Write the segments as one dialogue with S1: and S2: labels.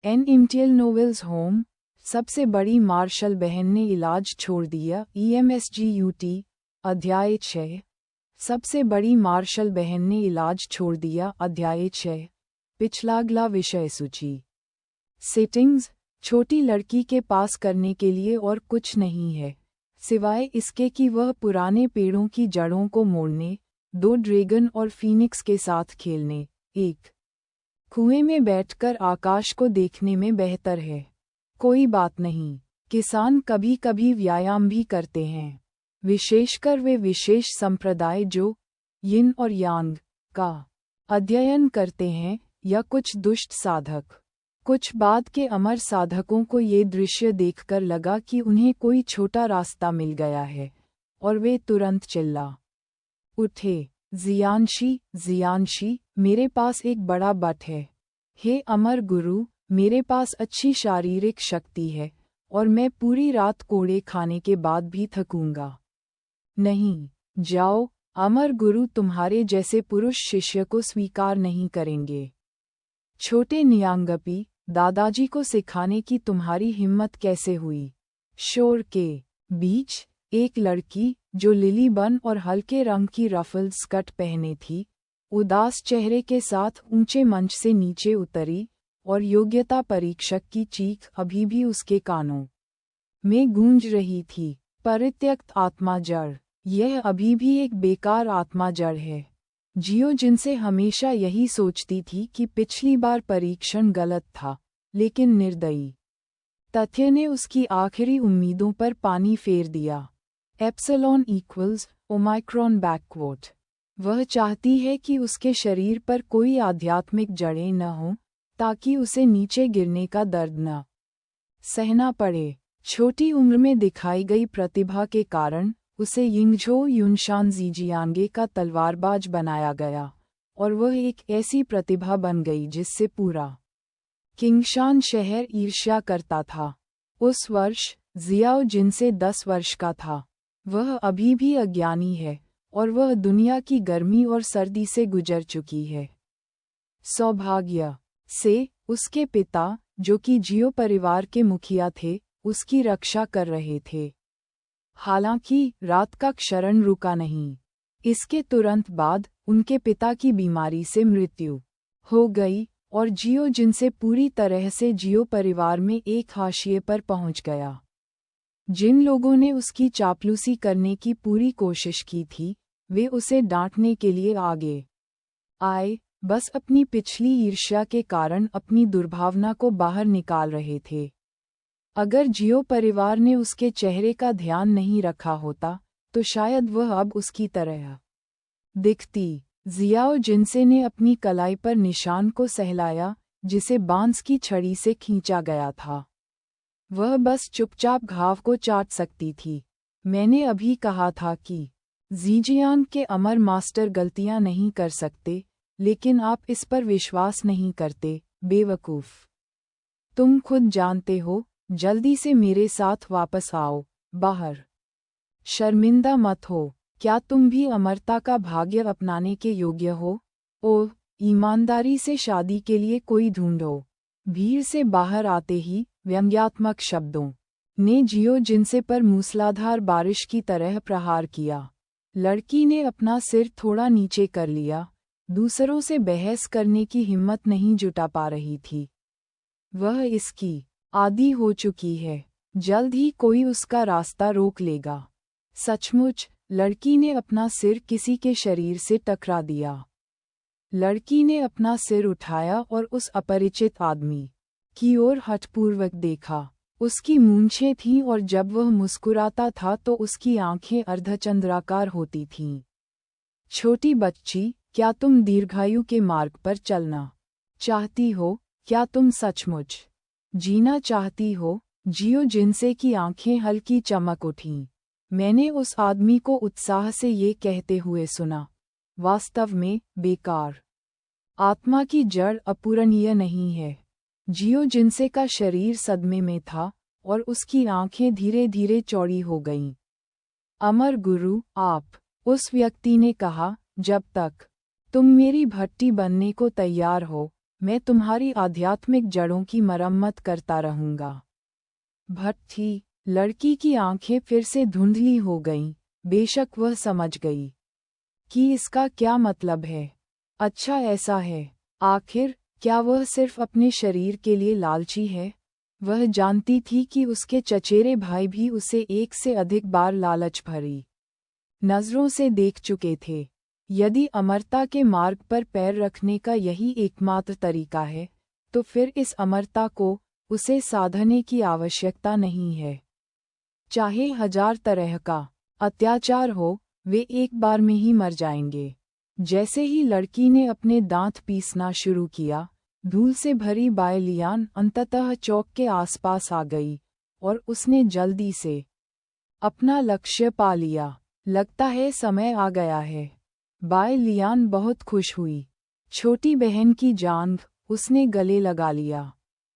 S1: N इम्टियल novels home, सबसे बड़ी martial बहन ने इलाज छोड़ दिया। EMSGUT, अध्याय 6। सबसे बड़ी मार्शल बहन ने इलाज छोड़ दिया। अध्याय 6। पिछला अगला विषय सूची। सेटिंग्स। छोटी लड़की के पास करने के लिए और कुछ नहीं है, सिवाय इसके कि वह पुराने पेड़ों की जड़ों को मोड़ने, 2 ड्रैगन और फीनिक्स के साथ खेलने, एक कुएं में बैठकर आकाश को देखने में बेहतर है। कोई बात नहीं, किसान कभी कभी व्यायाम भी करते हैं, विशेषकर वे विशेष संप्रदाय जो यिन और यांग का अध्ययन करते हैं, या कुछ दुष्ट साधक। कुछ बाद के अमर साधकों को ये दृश्य देखकर लगा कि उन्हें कोई छोटा रास्ता मिल गया है, और वे तुरंत चिल्ला उठे, जियांशी, मेरे पास एक बड़ा बट है। हे अमर गुरु, मेरे पास अच्छी शारीरिक शक्ति है, और मैं पूरी रात कोड़े खाने के बाद भी थकूंगा नहीं। जाओ, अमर गुरु तुम्हारे जैसे पुरुष शिष्य को स्वीकार नहीं करेंगे। छोटे नियांगपी, दादाजी को सिखाने की तुम्हारी हिम्मत कैसे हुई? शोर के बीच एक लड़की, जो लिली बन और हल्के रंग की रफल स्कर्ट पहने थी, उदास चेहरे के साथ ऊंचे मंच से नीचे उतरी, और योग्यता परीक्षक की चीख अभी भी उसके कानों में गूंज रही थी। परित्यक्त आत्मा जड़, यह अभी भी एक बेकार आत्मा जड़ है। जियो जिनसे हमेशा यही सोचती थी कि पिछली बार परीक्षण गलत था, लेकिन निर्दयी तथ्य ने उसकी आखिरी उम्मीदों पर पानी फेर दिया। एप्सिलॉन इक्वल्स ओमाइक्रॉन बैकवोट। वह चाहती है कि उसके शरीर पर कोई आध्यात्मिक जड़ें न हों, ताकि उसे नीचे गिरने का दर्द न सहना पड़े। छोटी उम्र में दिखाई गई प्रतिभा के कारण उसे यिंगझो युनशान जीजियांगे का तलवारबाज बनाया गया, और वह एक ऐसी प्रतिभा बन गई जिससे पूरा किंगशान शहर ईर्ष्या करता था। उस वर्ष जियाओ जिनसे 10 वर्ष का था। वह अभी भी अज्ञानी है, और वह दुनिया की गर्मी और सर्दी से गुजर चुकी है। सौभाग्य से उसके पिता, जो कि जियो परिवार के मुखिया थे, उसकी रक्षा कर रहे थे। हालांकि रात का क्षरण रुका नहीं। इसके तुरंत बाद उनके पिता की बीमारी से मृत्यु हो गई, और जियो जिनसे पूरी तरह से जियो परिवार में एक हाशिए पर पहुंच गया। जिन लोगों ने उसकी चापलूसी करने की पूरी कोशिश की थी, वे उसे डांटने के लिए आगे आए, बस अपनी पिछली ईर्ष्या के कारण अपनी दुर्भावना को बाहर निकाल रहे थे। अगर जियो परिवार ने उसके चेहरे का ध्यान नहीं रखा होता, तो शायद वह अब उसकी तरह दिखती। जियाओ जिनसे ने अपनी कलाई पर निशान को सहलाया, जिसे बांस की छड़ी से खींचा गया था। वह बस चुपचाप घाव को चाट सकती थी। मैंने अभी कहा था कि जीजियान के अमर मास्टर गलतियां नहीं कर सकते, लेकिन आप इस पर विश्वास नहीं करते, बेवकूफ। तुम खुद जानते हो। जल्दी से मेरे साथ वापस आओ, बाहर। शर्मिंदा मत हो। क्या तुम भी अमरता का भाग्य अपनाने के योग्य हो? ओह, ईमानदारी से शादी के लिए कोई ढूंढो। भीड़ से बाहर आते ही व्यंग्यात्मक शब्दों ने जियो जिनसे पर मूसलाधार बारिश की तरह प्रहार किया। लड़की ने अपना सिर थोड़ा नीचे कर लिया, दूसरों से बहस करने की हिम्मत नहीं जुटा पा रही थी। वह इसकी आदी हो चुकी है। जल्द ही कोई उसका रास्ता रोक लेगा। सचमुच, लड़की ने अपना सिर किसी के शरीर से टकरा दिया। लड़की ने अपना सिर उठाया और उस अपरिचित आदमी की ओर हठपूर्वक देखा। उसकी मूंछें थीं, और जब वह मुस्कुराता था तो उसकी आंखें अर्धचंद्राकार होती थीं। छोटी बच्ची, क्या तुम दीर्घायु के मार्ग पर चलना चाहती हो? क्या तुम सचमुच जीना चाहती हो? जियो जिनसे की आंखें हल्की चमक उठीं। मैंने उस आदमी को उत्साह से ये कहते हुए सुना, वास्तव में, बेकार। आत्मा की जड़ अपूरणीय नहीं है। जियो जिनसे का शरीर सदमे में था, और उसकी आंखें धीरे धीरे चौड़ी हो गईं। अमर गुरु, आप, उस व्यक्ति ने कहा, जब तक तुम मेरी भट्टी बनने को तैयार हो, मैं तुम्हारी आध्यात्मिक जड़ों की मरम्मत करता रहूंगा। भट्टी, लड़की की आंखें फिर से धुंधली हो गईं, बेशक वह समझ गई कि इसका क्या मतलब है। अच्छा ऐसा है। आखिर क्या वह सिर्फ अपने शरीर के लिए लालची है? वह जानती थी कि उसके चचेरे भाई भी उसे एक से अधिक बार लालच भरी नजरों से देख चुके थे। यदि अमरता के मार्ग पर पैर रखने का यही एकमात्र तरीका है, तो फिर इस अमरता को उसे साधने की आवश्यकता नहीं है। चाहे 1000 तरह का अत्याचार हो, वे एक बार में ही मर जाएंगे। जैसे ही लड़की ने अपने दांत पीसना शुरू किया, धूल से भरी बायलियान अंततः चौक के आसपास आ गई और उसने जल्दी से अपना लक्ष्य पा लिया। लगता है समय आ गया है। बायलियान बहुत खुश हुई। छोटी बहन की जांघ उसने गले लगा लिया।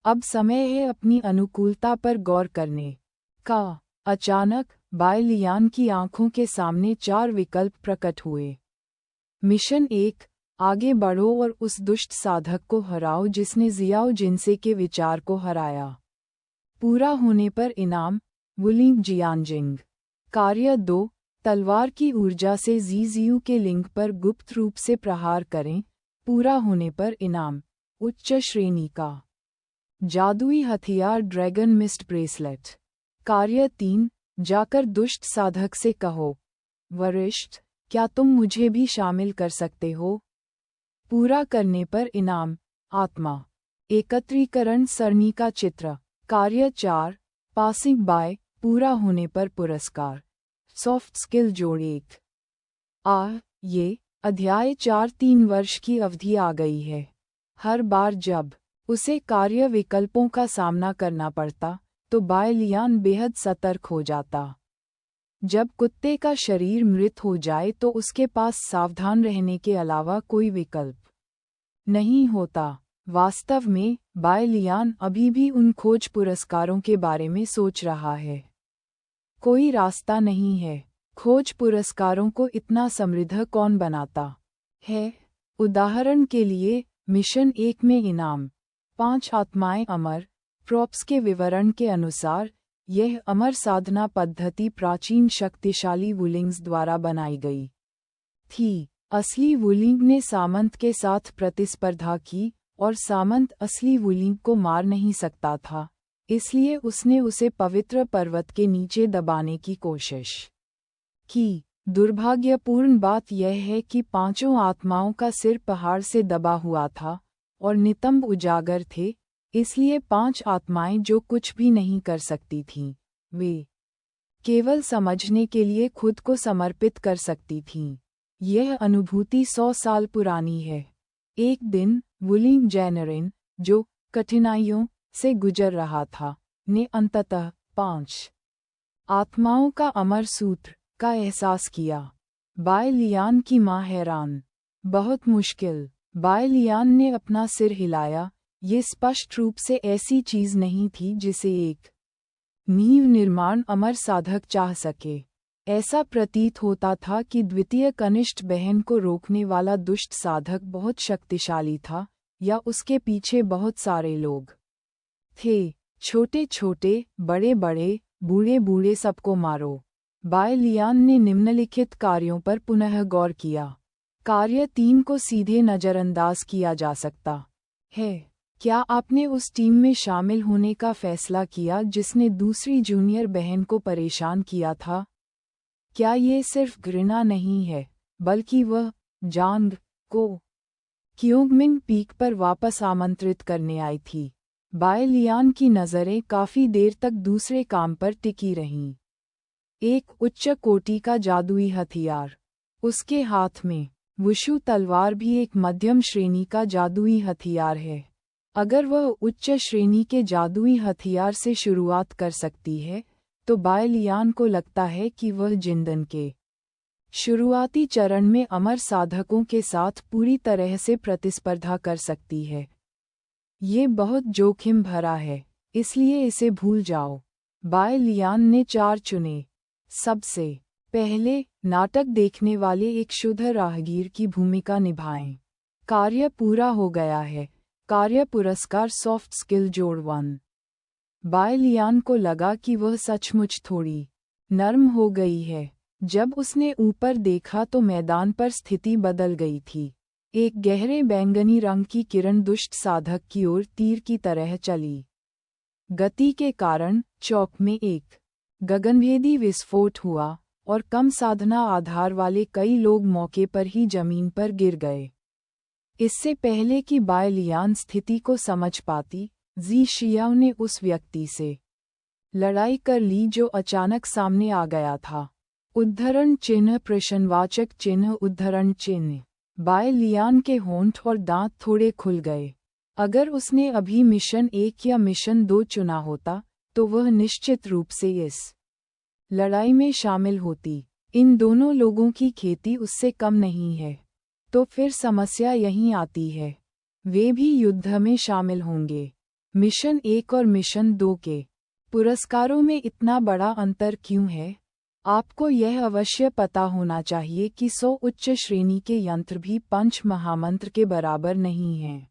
S1: अब समय है अपनी अनुकूलता पर गौर करने का। अचानक बायलियान की आंखों के सामने 4 विकल्प प्रकट हुए। मिशन 1, आगे बढ़ो और उस दुष्ट साधक को हराओ जिसने जियाओ जिनसे के विचार को हराया। पूरा होने पर इनाम, वुलिंग जियानजिंग। कार्य 2, तलवार की ऊर्जा से जीजियू के लिंग पर गुप्त रूप से प्रहार करें। पूरा होने पर इनाम, उच्च श्रेणी का जादुई हथियार ड्रैगन मिस्ट ब्रेसलेट। कार्य 3, जाकर दुष्ट साधक से कहो, वरिष्ठ, क्या तुम मुझे भी शामिल कर सकते हो? पूरा करने पर इनाम, आत्मा एकत्रीकरण सरणी का चित्र। कार्य 4, पासिंग बाय। पूरा होने पर पुरस्कार, सॉफ्ट स्किल जोड़ 1। ये अध्याय 4 3 वर्ष की अवधि आ गई है। हर बार जब उसे कार्य विकल्पों का सामना करना पड़ता, तो बायलियान बेहद सतर्क हो जाता। जब कुत्ते का शरीर मृत हो जाए तो उसके पास सावधान रहने के अलावा कोई विकल्प नहीं होता। वास्तव में बायलियान अभी भी उन खोज पुरस्कारों के बारे में सोच रहा है। कोई रास्ता नहीं है। खोज पुरस्कारों को इतना समृद्ध कौन बनाता है? उदाहरण के लिए, मिशन 1 में इनाम, 5 आत्माएं अमर। प्रॉप्स के विवरण के अनुसार, यह अमर साधना पद्धति प्राचीन शक्तिशाली वुलिंग्स द्वारा बनाई गई थी। असली वुलिंग ने सामंत के साथ प्रतिस्पर्धा की और सामंत असली वुलिंग को मार नहीं सकता था, इसलिए उसने उसे पवित्र पर्वत के नीचे दबाने की कोशिश की। दुर्भाग्यपूर्ण बात यह है कि 5 आत्माओं का सिर पहाड़ से दबा हुआ था और नितंब उजागर थे, इसलिए 5 आत्माएं जो कुछ भी नहीं कर सकती थीं, वे केवल समझने के लिए खुद को समर्पित कर सकती थीं। यह अनुभूति 100 साल पुरानी है। एक दिन, वुलिंग जैनरिन, जो कठिनाइयों से गुजर रहा था, ने अंततः 5 आत्माओं का अमर सूत्र का एहसास किया। बायलियान की मां हैरान। बहुत मुश्किल। बायलियान ने अपना सिर हिलाया। ये स्पष्ट रूप से ऐसी चीज नहीं थी जिसे एक नींव निर्माण अमर साधक चाह सके। ऐसा प्रतीत होता था कि द्वितीय कनिष्ठ बहन को रोकने वाला दुष्ट साधक बहुत शक्तिशाली था, या उसके पीछे बहुत सारे लोग थे। छोटे छोटे, बड़े बड़े, बूढ़े बूढ़े, सबको मारो। बायलियान ने निम्नलिखित कार्यों पर पुनः गौर किया। कार्य 3 को सीधे नज़रअंदाज किया जा सकता है। क्या आपने उस टीम में शामिल होने का फैसला किया जिसने दूसरी जूनियर बहन को परेशान किया था? क्या ये सिर्फ घृणा नहीं है, बल्कि वह जांग को क्योंगमिंग पीक पर वापस आमंत्रित करने आई थी? बायलियान की नज़रें काफ़ी देर तक दूसरे काम पर टिकी रहीं। एक उच्च कोटि का जादुई हथियार। उसके हाथ में वुशु तलवार भी एक मध्यम श्रेणी का जादुई हथियार है। अगर वह उच्च श्रेणी के जादुई हथियार से शुरुआत कर सकती है, तो बायलियान को लगता है कि वह जिंदन के शुरुआती चरण में अमर साधकों के साथ पूरी तरह से प्रतिस्पर्धा कर सकती है। ये बहुत जोखिम भरा है, इसलिए इसे भूल जाओ। बायलियान ने 4 चुने। सबसे पहले, नाटक देखने वाले एक शुद्ध राहगीर की भूमिका निभाएं। कार्य पूरा हो गया है। कार्य पुरस्कार सॉफ्ट स्किल जोड़ 1। बाय लियान को लगा कि वह सचमुच थोड़ी नर्म हो गई है। जब उसने ऊपर देखा तो मैदान पर स्थिति बदल गई थी। एक गहरे बैंगनी रंग की किरण दुष्ट साधक की ओर तीर की तरह चली। गति के कारण चौक में एक गगनभेदी विस्फोट हुआ और कम साधना आधार वाले कई लोग मौके पर ही जमीन पर गिर गए। इससे पहले कि बाय लियान स्थिति को समझ पाती, जी शियाओ ने उस व्यक्ति से लड़ाई कर ली जो अचानक सामने आ गया था। उद्धरण चिन्ह प्रश्नवाचक चिन्ह उद्धरण चिन्ह। बाय लियान के होंठ और दांत थोड़े खुल गए। अगर उसने अभी मिशन 1 या मिशन 2 चुना होता तो वह निश्चित रूप से इस लड़ाई में शामिल होती। इन दोनों लोगों की खेती उससे कम नहीं है। तो फिर समस्या यहीं आती है, वे भी युद्ध में शामिल होंगे। मिशन 1 और मिशन 2 के पुरस्कारों में इतना बड़ा अंतर क्यों है? आपको यह अवश्य पता होना चाहिए कि 100 उच्च श्रेणी के यंत्र भी 5 महामंत्र के बराबर नहीं हैं।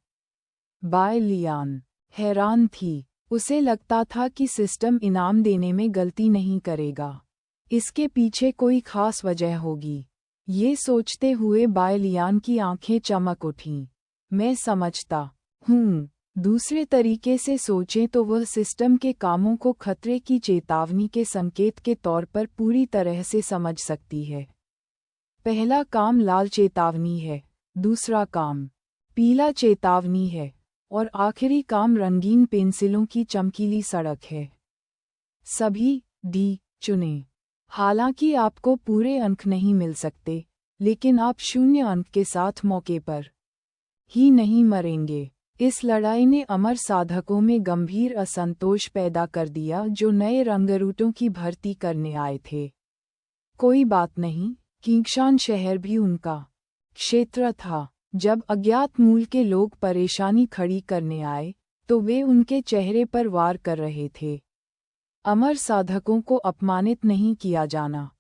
S1: बाय लियान हैरान थी। उसे लगता था कि सिस्टम इनाम देने में गलती नहीं करेगा। इसके पीछे कोई खास वजह होगी। ये सोचते हुए बाय लियान की आंखें चमक उठीं। मैं समझता हूँ। दूसरे तरीके से सोचें तो वह सिस्टम के कामों को खतरे की चेतावनी के संकेत के तौर पर पूरी तरह से समझ सकती है। पहला काम लाल चेतावनी है, दूसरा काम पीला चेतावनी है और आखिरी काम रंगीन पेंसिलों की चमकीली सड़क है। सभी डी चुनें। हालांकि आपको पूरे अंक नहीं मिल सकते, लेकिन आप 0 अंक के साथ मौके पर ही नहीं मरेंगे। इस लड़ाई ने अमर साधकों में गंभीर असंतोष पैदा कर दिया जो नए रंगरूटों की भर्ती करने आए थे। कोई बात नहीं, किंगशान शहर भी उनका क्षेत्र था। जब अज्ञात मूल के लोग परेशानी खड़ी करने आए तो वे उनके चेहरे पर वार कर रहे थे। अमर साधकों को अपमानित नहीं किया जाना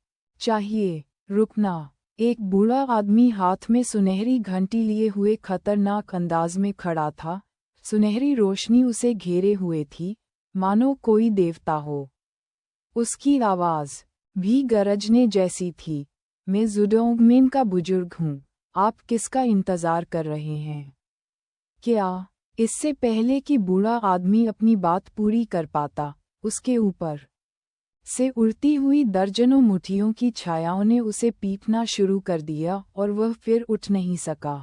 S1: चाहिए। रुकना। एक बूढ़ा आदमी हाथ में सुनहरी घंटी लिए हुए खतरनाक अंदाज में खड़ा था। सुनहरी रोशनी उसे घेरे हुए थी, मानो कोई देवता हो। उसकी आवाज़ भी गरजने जैसी थी। मैं जुडोंगमेन का बुजुर्ग हूँ। आप किसका इंतज़ार कर रहे हैं? क्या? इससे पहले कि बूढ़ा आदमी अपनी बात पूरी कर पाता, उसके ऊपर से उड़ती हुई दर्जनों मुट्ठियों की छायाओं ने उसे पीटना शुरू कर दिया और वह फिर उठ नहीं सका।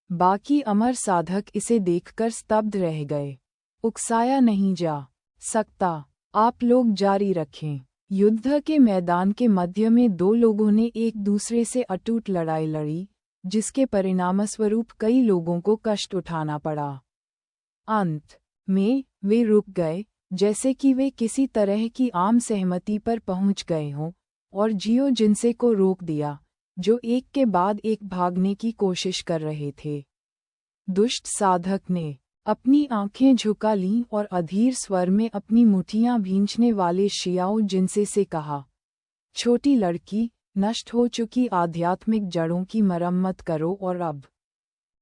S1: बाकी अमर साधक इसे देखकर स्तब्ध रह गए। उकसाया नहीं जा सकता। आप लोग जारी रखें। युद्ध के मैदान के मध्य में 2 लोगों ने एक दूसरे से अटूट लड़ाई लड़ी, जिसके परिणामस्वरूप कई लोगों को कष्ट उठाना पड़ा। अंत में वे रुक गए, जैसे कि वे किसी तरह की आम सहमति पर पहुंच गए हों, और जियो जिनसे को रोक दिया, जो एक के बाद एक भागने की कोशिश कर रहे थे। दुष्ट साधक ने अपनी आंखें झुका लीं और अधीर स्वर में अपनी मुट्ठियां भींचने वाले शियाओ जिनसे से कहा, छोटी लड़की, नष्ट हो चुकी आध्यात्मिक जड़ों की मरम्मत करो और अब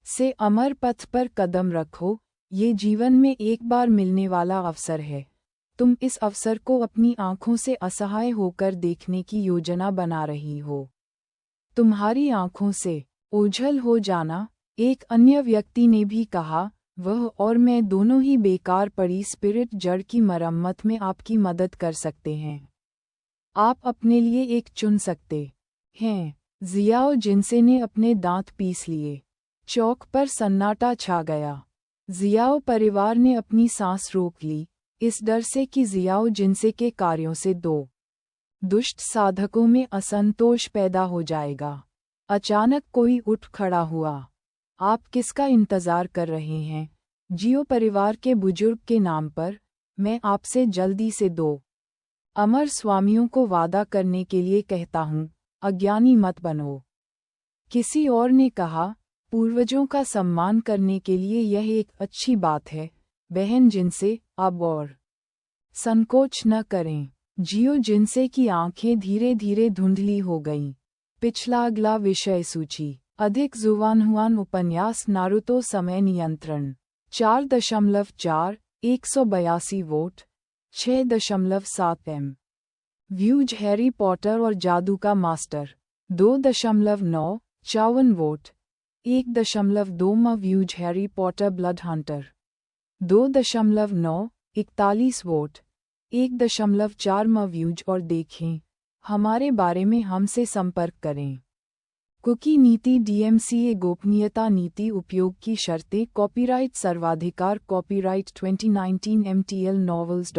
S1: से अमर पथ पर कदम रखो। ये जीवन में एक बार मिलने वाला अवसर है। तुम इस अवसर को अपनी आंखों से असहाय होकर देखने की योजना बना रही हो। तुम्हारी आंखों से ओझल हो जाना, एक अन्य व्यक्ति ने भी कहा, वह और मैं दोनों ही बेकार पड़ी स्पिरिट जड़ की मरम्मत में आपकी मदद कर सकते हैं। आप अपने लिए एक चुन सकते हैं। जियाओ जिनसे ने अपने दांत पीस लिए। चौक पर सन्नाटा छा गया। जियाओ परिवार ने अपनी सांस रोक ली, इस डर से कि जियाओ जिनसे के कार्यों से 2 दुष्ट साधकों में असंतोष पैदा हो जाएगा। अचानक कोई उठ खड़ा हुआ। आप किसका इंतजार कर रहे हैं? जियो परिवार के बुजुर्ग के नाम पर, मैं आपसे जल्दी से 2 अमर स्वामियों को वादा करने के लिए कहता हूँ, अज्ञानी मत बनो। किसी और ने कहा, पूर्वजों का सम्मान करने के लिए यह एक अच्छी बात है, बहन जिनसे अब और संकोच न करें। जियो जिनसे की आंखें धीरे धीरे धुंधली हो गईं। पिछला अगला विषय सूची। अधिक जुबान हुआन उपन्यास नारुतो समय नियंत्रण। 4.4 182 vote 6.7 M. Views Harry Potter और जादू का मास्टर 2.9 54 वोट 1.2 म। Views Harry Potter blood hunter 2.9 41 vote 1.4 म। व्यूज और देखें हमारे बारे में हमसे संपर्क करें। कुकी नीति डीएमसीए गोपनीयता नीति उपयोग की शर्तें कॉपीराइट सर्वाधिकार कॉपीराइट 2019 MTL नॉवेल्स।